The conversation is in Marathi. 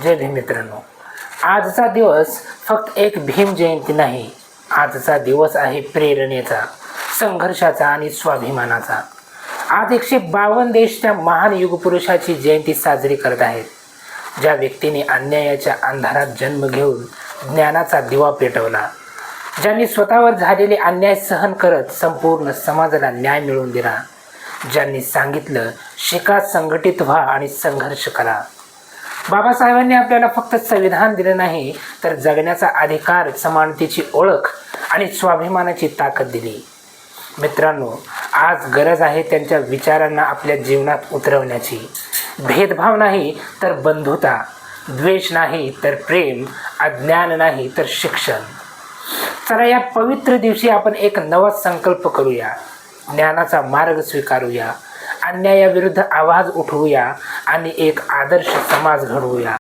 जय भीम मित्रांनो. आजचा दिवस फक्त एक भीम जयंती नाही. आजचा दिवस आहे प्रेरणेचा, संघर्षाचा आणि स्वाभिमानाचा. आज 152 देश त्या महान युगपुरुषाची जयंती साजरी करत आहेत, ज्या व्यक्तीने अन्यायाच्या अंधारात जन्म घेऊन ज्ञानाचा दिवा पेटवला, ज्यांनी स्वतःवर झालेले अन्याय सहन करत संपूर्ण समाजाला न्याय मिळवून दिला, ज्यांनी सांगितलं शिका, संघटित व्हा आणि संघर्ष करा. बाबासाहेबांनी आपल्याला फक्त संविधान दिले नाही, तर जगण्याचा अधिकार, समानतेची ओळख आणि स्वाभिमानाची ताकद दिली. मित्रांनो, आज गरज आहे त्यांच्या विचारांना आपल्या जीवनात उतरवण्याची. भेदभाव नाही तर बंधुता, द्वेष नाही तर प्रेम, अज्ञान नाही तर शिक्षण. चला, या पवित्र दिवशी आपण एक नवा संकल्प करूया, ज्ञानाचा मार्ग स्वीकारूया, अन्यायाविरुद्ध आवाज उठवूया आणि एक आदर्श समाज घडवूया.